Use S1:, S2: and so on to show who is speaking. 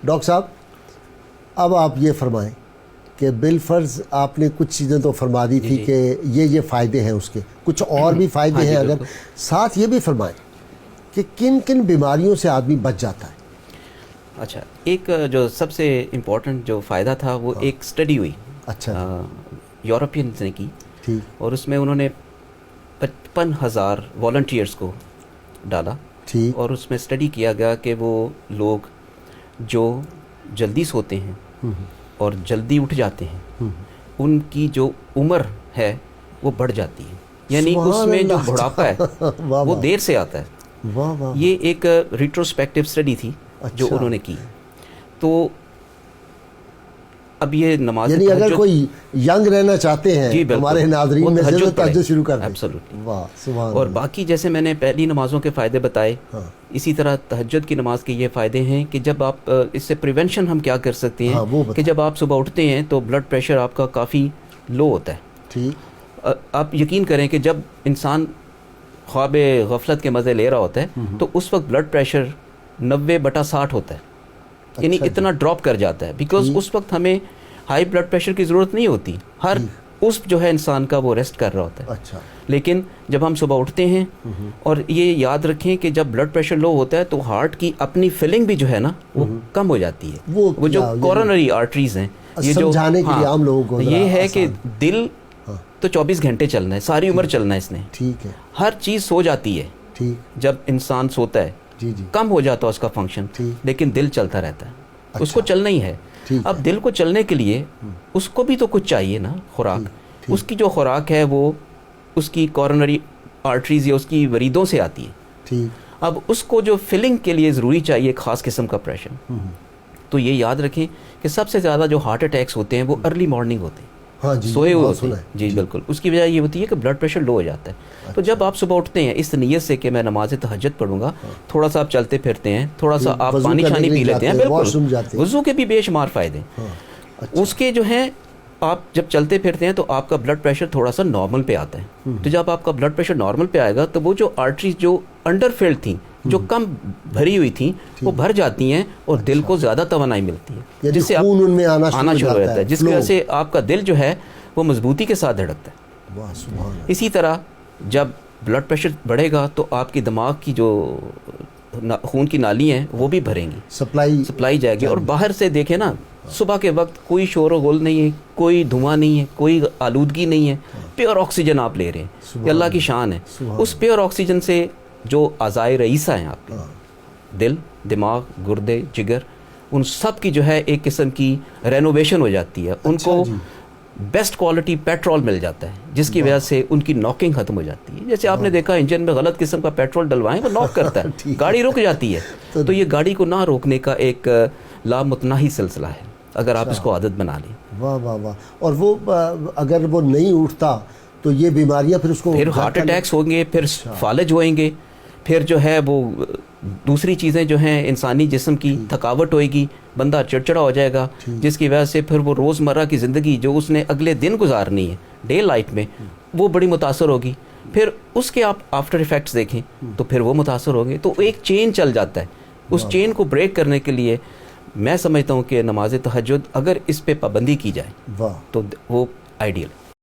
S1: Doctor صاحب اب آپ یہ فرمائیں کہ بالفرض آپ نے کچھ چیزیں تو فرما دی تھی کہ یہ فائدے ہیں اس کے، کچھ اور بھی فائدے ہیں، اگر ساتھ یہ بھی فرمائیں کہ کن کن بیماریوں سے آدمی بچ جاتا ہے؟
S2: اچھا، ایک جو سب سے امپورٹنٹ جو فائدہ تھا وہ ایک اسٹڈی ہوئی،
S1: اچھا
S2: یورپینز نے کی،
S1: ٹھیک،
S2: اور اس میں انہوں نے 55,000 والنٹیئرس کو ڈالا،
S1: ٹھیک،
S2: اور اس میں اسٹڈی کیا گیا کہ وہ لوگ جو جلدی سوتے ہیں اور جلدی اٹھ جاتے ہیں ان کی جو عمر ہے وہ بڑھ جاتی ہے، یعنی اس میں جو بڑھاپا ہے وہ دیر سے آتا ہے۔ یہ ایک ریٹروسپیکٹیو اسٹڈی تھی جو انہوں نے کی۔ تو اب یہ نماز
S1: یعنی اگر کوئی ینگ رہنا چاہتے ہیں ہمارے ناظرین میں سے تو تہجد شروع کر دیں۔
S2: ایبسولوٹلی،
S1: واہ سبحان
S2: اور باقی جیسے میں نے پہلی نمازوں کے فائدے بتائے، اسی طرح تہجد کی نماز کے یہ فائدے ہیں کہ جب آپ اس سے پریونشن ہم کیا کر سکتے ہیں کہ جب آپ صبح اٹھتے ہیں تو بلڈ پریشر آپ کا کافی لو ہوتا ہے۔
S1: ٹھیک،
S2: آپ یقین کریں کہ جب انسان خواب غفلت کے مزے لے رہا ہوتا ہے تو اس وقت بلڈ پریشر 90/60 ہوتا ہے، یعنی اتنا ڈراپ کر جاتا ہے، بیکاز اس وقت ہمیں ہائی بلڈ پریشر کی ضرورت نہیں ہوتی، ہر اس جو ہے انسان کا وہ ریسٹ کر رہا ہوتا ہے۔
S1: اچھا،
S2: لیکن جب ہم صبح اٹھتے ہیں، اور یہ یاد رکھیں کہ جب بلڈ پریشر لو ہوتا ہے تو ہارٹ کی اپنی فلنگ بھی جو ہے نا وہ کم ہو جاتی ہے، وہ جو کورونری آرٹریز ہیں، یہ جو
S1: سمجھانے کے لیے عام لوگوں کو
S2: یہ ہے کہ دل تو 24 گھنٹے چلنا ہے، ساری عمر چلنا ہے اس نے،
S1: ٹھیک ہے،
S2: ہر چیز سو جاتی ہے،
S1: ٹھیک،
S2: جب انسان سوتا ہے
S1: جی جی،
S2: کم ہو جاتا ہے اس کا فنکشن، لیکن دل چلتا رہتا ہے، اس کو چلنا ہی ہے۔ اب دل کو چلنے کے لیے اس کو بھی تو کچھ چاہیے نا، خوراک، اس کی جو خوراک ہے وہ اس کی کورونری آرٹریز یا اس کی وریدوں سے آتی ہے،
S1: ٹھیک،
S2: اب اس کو جو فلنگ کے لیے ضروری چاہیے خاص قسم کا پریشر، تو یہ یاد رکھیں کہ سب سے زیادہ جو ہارٹ اٹیکس ہوتے ہیں وہ ارلی مارننگ ہوتے ہیں، سوئے ہوئے ہوتے ہیں، جی بالکل، اس کی وجہ یہ ہوتی ہے کہ بلڈ پریشر لو ہو جاتا ہے۔ تو جب آپ صبح اٹھتے ہیں اس نیت سے کہ میں نماز تہجد پڑھوں گا، تھوڑا سا آپ چلتے پھرتے ہیں، تھوڑا سا آپ پانی شانی پی لیتے ہیں، بالکل وضو کے بھی بے شمار فائدے ہیں اس کے جو ہیں۔ آپ جب چلتے پھرتے ہیں تو آپ کا بلڈ پریشر تھوڑا سا نارمل پہ آتا ہے، تو جب آپ کا بلڈ پریشر نارمل پہ آئے گا تو وہ جو آرٹریز جو انڈر فلڈ تھیں، جو کم بھری ہوئی تھیں، وہ بھر جاتی ہیں اور دل کو زیادہ توانائی ملتی ہے، جس سے خون ان میں آنا شروع ہو جاتا ہے، جس کی وجہ سے آپ کا دل جو ہے وہ مضبوطی کے ساتھ دھڑکتا ہے۔ اسی طرح جب بلڈ پریشر بڑھے گا تو آپ کی دماغ کی جو خون کی نالی ہیں وہ بھی بھریں گی، سپلائی جائے گی، اور باہر سے دیکھیں نا صبح کے وقت کوئی شور و غل نہیں ہے، کوئی دھواں نہیں ہے، کوئی آلودگی نہیں ہے، پیور آکسیجن آپ لے رہے ہیں، یہ اللہ کی شان ہے۔ اس پیور آکسیجن سے جو اعضائے رئیسہ ہیں آپ کے، دل، دماغ، گردے، جگر، ان سب کی جو ہے ایک قسم کی رینوویشن ہو جاتی ہے، ان کو بیسٹ کوالٹی پیٹرول مل جاتا ہے، جس کی وجہ سے ان کی ناکنگ ختم ہو جاتی ہے۔ جیسے آپ نے دیکھا انجن میں غلط قسم کا پیٹرول ڈلوائیں وہ ناک کرتا ہے، گاڑی رک جاتی ہے، تو یہ گاڑی کو نہ روکنے کا ایک لامتناہی سلسلہ ہے اگر آپ اس کو عادت بنا لیں۔
S1: واہ واہ واہ، اور وہ اگر وہ نہیں اٹھتا تو یہ بیماریاں پھر اس کو
S2: پھر ہارٹ اٹیکس ہوں گے، پھر فالج ہوئیں گے، پھر جو ہے وہ دوسری چیزیں جو ہیں انسانی جسم کی تھکاوٹ ہوئے گی، بندہ چڑچڑا ہو جائے گا، جس کی وجہ سے پھر وہ روزمرہ کی زندگی جو اس نے اگلے دن گزارنی ہے ڈے لائف میں وہ بڑی متاثر ہوگی، پھر اس کے آپ آفٹر ایفیکٹس دیکھیں تو پھر وہ متاثر ہوں گے، تو ایک چین چل جاتا ہے۔ اس چین کو بریک کرنے کے لیے میں سمجھتا ہوں کہ نماز تہجد اگر اس پہ پابندی کی جائے تو وہ آئیڈیل ہے۔